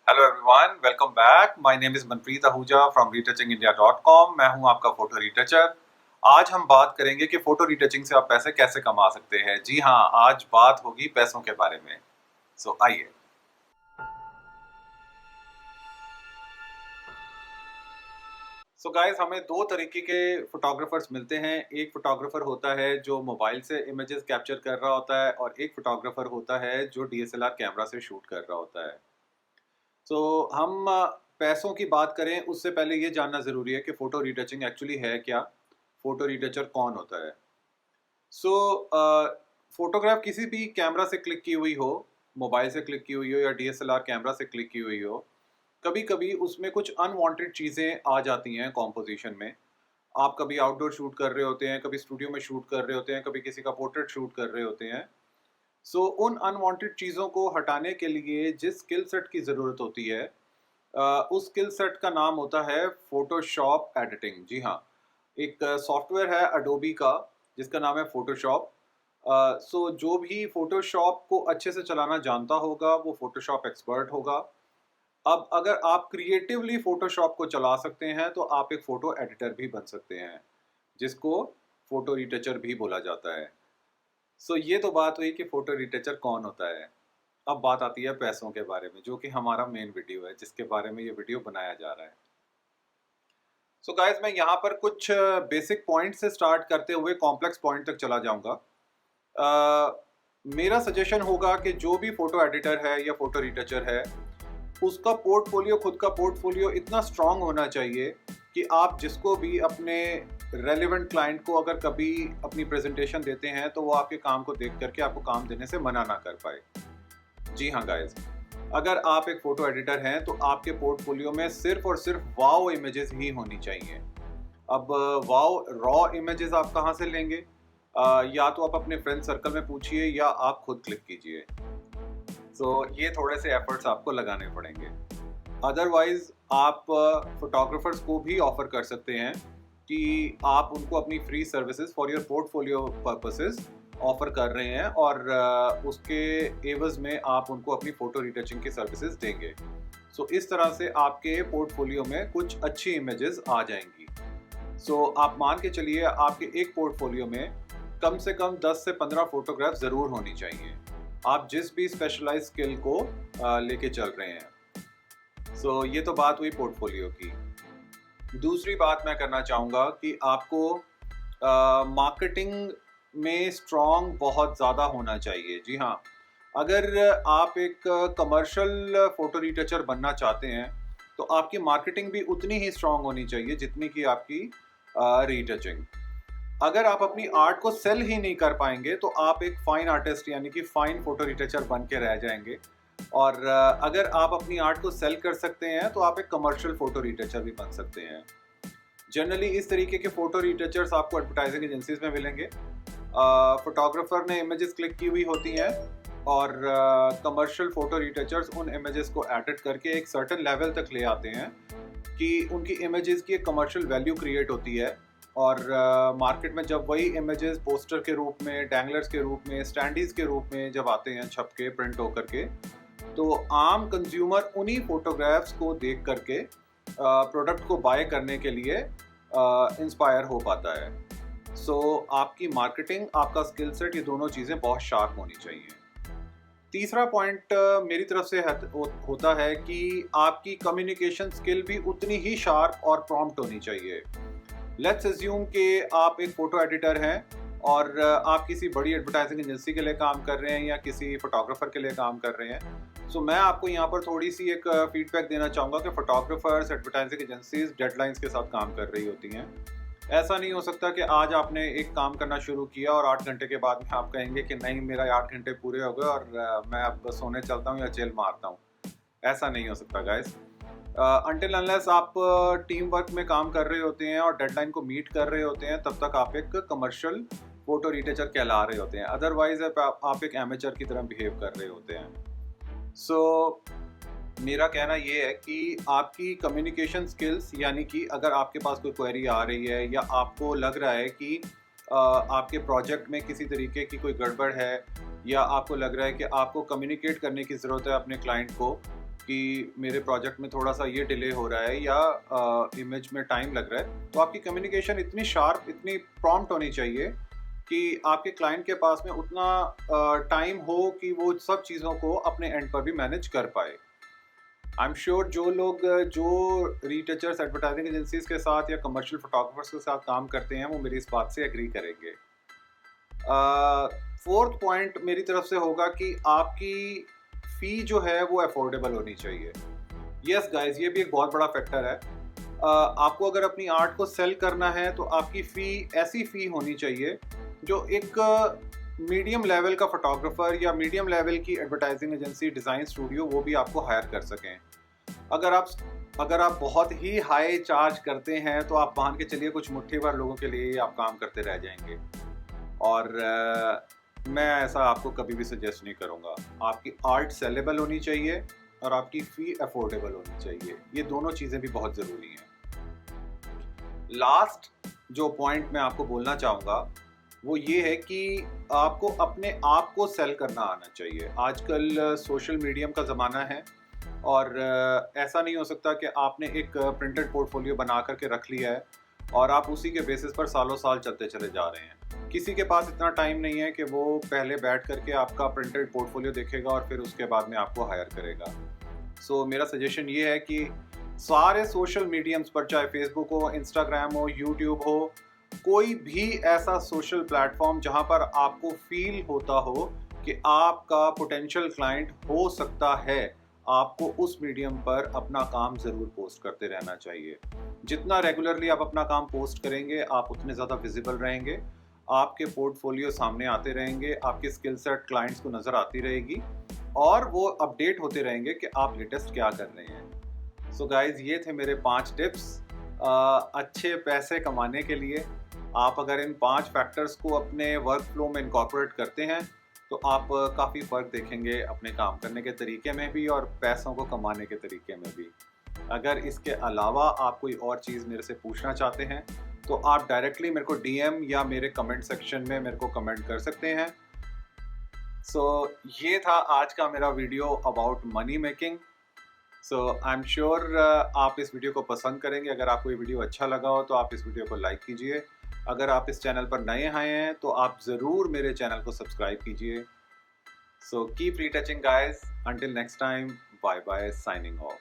Hello everyone, welcome back. My name is Manpreet Ahuja from retouchingindia.com। मैं हूं आपका फ़ोटो रिटचर। आज हम बात करेंगे कि फ़ोटो रिटचिंग से आप पैसे कैसे कमा सकते हैं। जी हां, आज बात होगी पैसों के बारे में। सो आइए। गाइस, हमें दो तरीके के फ़ोटोग्राफ़र्स मिलते हैं। एक फ़ोटोग्राफ़र होता है जो मोबाइल से इमेजेस कैप्चर कर रहा होता है और एक फ़ोटोग्राफ़र होता है जो डीएसएलआर कैमरा से शूट कर रहा होता है। हम पैसों की बात करें उससे पहले ये जानना ज़रूरी है कि फ़ोटो रिटचिंग एक्चुअली है क्या? फ़ोटो रिटचर कौन होता है? सो फ़ोटोग्राफ किसी भी कैमरा से क्लिक की हुई हो, मोबाइल से क्लिक की हुई हो या डीएसएलआर कैमरा से क्लिक की हुई हो, कभी-कभी उसमें कुछ अनवांटेड चीज़ें आ जाती हैं कॉम्पोज़िशन में। आप कभी आउटडोर शूट कर रहे होते हैं, कभी स्टूडियो में शूट कर रहे होते हैं, कभी किसी का पोर्ट्रेट शूट कर रहे होते हैं। उन अनवांटेड चीज़ों को हटाने के लिए जिस स्किल सेट की ज़रूरत होती है, उस स्किल सेट का नाम होता है फ़ोटोशॉप एडिटिंग। जी हाँ, एक सॉफ्टवेयर है एडोबी का जिसका नाम है फ़ोटोशॉप। जो भी फ़ोटोशॉप को अच्छे से चलाना जानता होगा वो फ़ोटोशॉप एक्सपर्ट होगा। अब अगर आप क्रिएटिवली फ़ोटोशॉप को चला सकते हैं तो आप एक फ़ोटो एडिटर भी बन सकते हैं, जिसको फ़ोटो रिटचर भी बोला जाता है। ये तो बात हुई कि फ़ोटो रिटचर कौन होता है। अब बात आती है पैसों के बारे में, जो कि हमारा मेन वीडियो है, जिसके बारे में ये वीडियो बनाया जा रहा है। गाइस, मैं यहाँ पर कुछ बेसिक पॉइंट से स्टार्ट करते हुए कॉम्प्लेक्स पॉइंट तक चला जाऊँगा। मेरा सजेशन होगा कि जो भी फ़ोटो एडिटर है या फ़ोटो रिटचर है, उसका पोर्टफ़ोलियो, खुद का पोर्टफ़ोलियो इतना स्ट्रॉन्ग होना चाहिए कि आप जिसको भी अपने रेलेवेंट क्लाइंट को अगर कभी अपनी प्रेज़ेंटेशन देते हैं, तो वो आपके काम को देख कर के आपको काम देने से मना ना कर पाए। जी हाँ गाइज़, अगर आप एक फ़ोटो एडिटर हैं तो आपके पोर्टफ़ोलियो में सिर्फ़ और सिर्फ़ वाव इमेजेस ही होनी चाहिए। अब वाव रॉ इमेजेस आप कहाँ से लेंगे? या तो आप अपने फ्रेंड सर्कल में पूछिए या आप खुद क्लिक कीजिए। ये थोड़े से एफ़र्ट्स आपको लगाने पड़ेंगे। अदरवाइज़ आप फ़ोटोग्राफ़र्स को भी ऑफ़र कर सकते हैं कि आप उनको अपनी free services for your portfolio purposes offer कर रहे हैं और उसके एवज़ में आप उनको अपनी फ़ोटो रिटचिंग की सर्विसेज़ देंगे। इस तरह से आपके पोर्टफ़ोलियो में कुछ अच्छी इमेजेस आ जाएँगी। आप मान के चलिए आपके एक पोर्टफ़ोलियो में कम से कम 10 से 15 फ़ोटोग्राफ ज़रूर होनी चाहिए। आप जिस भी स्पेशलाइज़्ड स्किल को लेके चल रहे हैं। ये तो बात हुई पोर्टफ़ोलियो की। दूसरी बात मैं करना चाहूँगा कि आपको मार्केटिंग में स्ट्रॉन्ग बहुत ज़्यादा होना चाहिए। जी हाँ, अगर आप एक कमर्शियल फ़ोटो रिटचर बनना चाहते हैं, तो आपकी मार्केटिंग भी उतनी ही स्ट्रॉन्ग होनी चाहिए जितनी कि आपकी रिटचिंग। अगर आप अपनी आर्ट को सेल ही नहीं कर पाएँगे, तो आप एक फ़ाइन आर्टिस्ट यानी कि फ़ाइन फ़ोटो रिटचर बन के रह जाएँगे। और अगर आप अपनी आर्ट को सेल कर सकते हैं, तो आप एक कमर्शियल फ़ोटो रिटचर भी बन सकते हैं। जनरली इस तरीके के फ़ोटो रिटचर्स आपको एडवर्टाइजिंग एजेंसीज़ में मिलेंगे। फ़ोटोग्राफ़र ने इमेजेस क्लिक की हुई होती हैं और कमर्शियल फ़ोटो रिटचर्स उन इमेजेस को एडिट करके एक सर्टेन लेवल तक ले आते हैं कि उनकी इमेजेस की एक कमर्शियल वैल्यू क्रिएट होती है और मार्केट में जब वही इमेजेस पोस्टर के रूप में, डैंगलर्स के रूप में, स्टैंडीज़ के रूप में जब आते हैं छप के, प्रिंट होकर के, तो आम कंज्यूमर उन्हीं फ़ोटोग्राफ्स को देख करके प्रोडक्ट को बाय करने के लिए इंस्पायर हो पाता है। आपकी मार्केटिंग, आपका स्किल सेट, ये दोनों चीज़ें बहुत शार्प होनी चाहिए। तीसरा पॉइंट मेरी तरफ से होता है कि आपकी कम्युनिकेशन स्किल भी उतनी ही शार्प और प्रॉम्प्ट होनी चाहिए। लेट्स अज्यूम कि आप एक फ़ोटो एडिटर हैं और आप किसी बड़ी एडवर्टाइजिंग एजेंसी के लिए काम कर रहे हैं या किसी फ़ोटोग्राफ़र के लिए काम कर रहे हैं। मैं आपको यहाँ पर थोड़ी-सी एक फ़ीडबैक देना चाहूँगा कि फ़ोटोग्राफ़र्स, एडवर्टाइजिंग एजेंसीज़ डेडलाइन्स के साथ काम कर रही होती हैं। ऐसा नहीं हो सकता कि आज आपने एक काम करना शुरू किया और 8 घंटे के बाद में आप कहेंगे कि नहीं, मेरा 8 घंटे पूरे हो गए और मैं अब सोने चलता हूँ या चिल मारता हूँ। ऐसा नहीं हो सकता गाइज़। अनटिल अनलेस आप टीम वर्क में काम कर रहे होते हैं और डेडलाइन को मीट कर रहे होते हैं, तब तक आप एक कमर्शियल फ़ोटो रिटचर कहला रहे होते हैं। अदरवाइज़ आप एक एमेचर की तरह बिहेव कर रहे होते हैं। मेरा कहना ये है कि आपकी कम्युनिकेशन स्किल्स, यानी कि अगर आपके पास कोई क्वेरी आ रही है या आपको लग रहा है कि आपके प्रोजेक्ट में किसी तरीके की कोई गड़बड़ है या आपको लग रहा है कि आपको कम्युनिकेट करने की ज़रूरत है अपने क्लाइंट को कि मेरे प्रोजेक्ट में थोड़ा सा ये डिले हो रहा है या इमेज में टाइम लग रहा है, तो आपकी कम्युनिकेशन इतनी शार्प, इतनी प्रॉम्प्ट होनी चाहिए कि आपके क्लाइंट के पास में उतना टाइम हो कि वो सब चीज़ों को अपने एंड पर भी मैनेज कर पाए। आई एम श्योर जो लोग जो रीटचर्स एडवर्टाइजिंग एजेंसीज के साथ या कमर्शियल फोटोग्राफर्स के साथ काम करते हैं वो मेरी इस बात से एग्री करेंगे। फोर्थ पॉइंट मेरी तरफ से होगा कि आपकी फ़ी जो है वो अफोर्डेबल होनी चाहिए। यस गाइस, ये भी एक बहुत बड़ा फैक्टर है। आपको अगर अपनी आर्ट को सेल करना है तो आपकी फ़ी ऐसी फ़ी होनी चाहिए जो एक मीडियम लेवल का फोटोग्राफर या मीडियम लेवल की एडवर्टाइजिंग एजेंसी, डिज़ाइन स्टूडियो वो भी आपको हायर कर सकें। अगर आप बहुत ही हाई चार्ज करते हैं तो आप मान के चलिए कुछ मुट्ठी भर लोगों के लिए आप काम करते रह जाएंगे, और मैं ऐसा आपको कभी भी सजेस्ट नहीं करूँगा। आपकी आर्ट सेलेबल होनी चाहिए और आपकी फ़ी अफोर्डेबल होनी चाहिए। ये दोनों चीज़ें भी बहुत ज़रूरी हैं। लास्ट जो पॉइंट मैं आपको बोलना चाहूँगा वो ये है कि आपको अपने आप को सेल करना आना चाहिए। आजकल सोशल मीडियम का ज़माना है और ऐसा नहीं हो सकता कि आपने एक प्रिंटेड पोर्टफोलियो बना करके रख लिया है और आप उसी के बेसिस पर सालों साल चलते चले जा रहे हैं। किसी के पास इतना टाइम नहीं है कि वो पहले बैठ करके आपका प्रिंटेड पोर्टफोलियो देखेगा और फिर उसके बाद में आपको हायर करेगा। सो मेरा सजेशन ये है कि सारे सोशल मीडियम्स पर, चाहे फेसबुक हो, इंस्टाग्राम हो, यूट्यूब हो, कोई भी ऐसा सोशल प्लेटफॉर्म जहां पर आपको फील होता हो कि आपका पोटेंशियल क्लाइंट हो सकता है, आपको उस मीडियम पर अपना काम ज़रूर पोस्ट करते रहना चाहिए। जितना रेगुलरली आप अपना काम पोस्ट करेंगे आप उतने ज़्यादा विजिबल रहेंगे, आपके पोर्टफोलियो सामने आते रहेंगे, आपकी स्किल सेट क्लाइंट्स को नज़र आती रहेगी और वो अपडेट होते रहेंगे कि आप लेटेस्ट क्या कर रहे हैं। सो गाइज, ये थे मेरे 5 टिप्स अच्छे पैसे कमाने के लिए। आप अगर इन 5 फैक्टर्स को अपने वर्क फ्लो में इनकॉर्पोरेट करते हैं तो आप काफ़ी फ़र्क देखेंगे अपने काम करने के तरीके में भी और पैसों को कमाने के तरीके में भी। अगर इसके अलावा आप कोई और चीज़ मेरे से पूछना चाहते हैं तो आप डायरेक्टली मेरे को डीएम या मेरे कमेंट सेक्शन में मेरे को कमेंट कर सकते हैं। सो ये था आज का मेरा video about money making. So I am sure आप इस वीडियो को पसंद करेंगे। अगर आपको ये वीडियो अच्छा लगा हो तो आप इस वीडियो को लाइक कीजिए। अगर आप इस चैनल पर नए आए हैं तो आप ज़रूर मेरे चैनल को सब्सक्राइब कीजिए। So keep retouching guys, until next time, bye bye, signing of.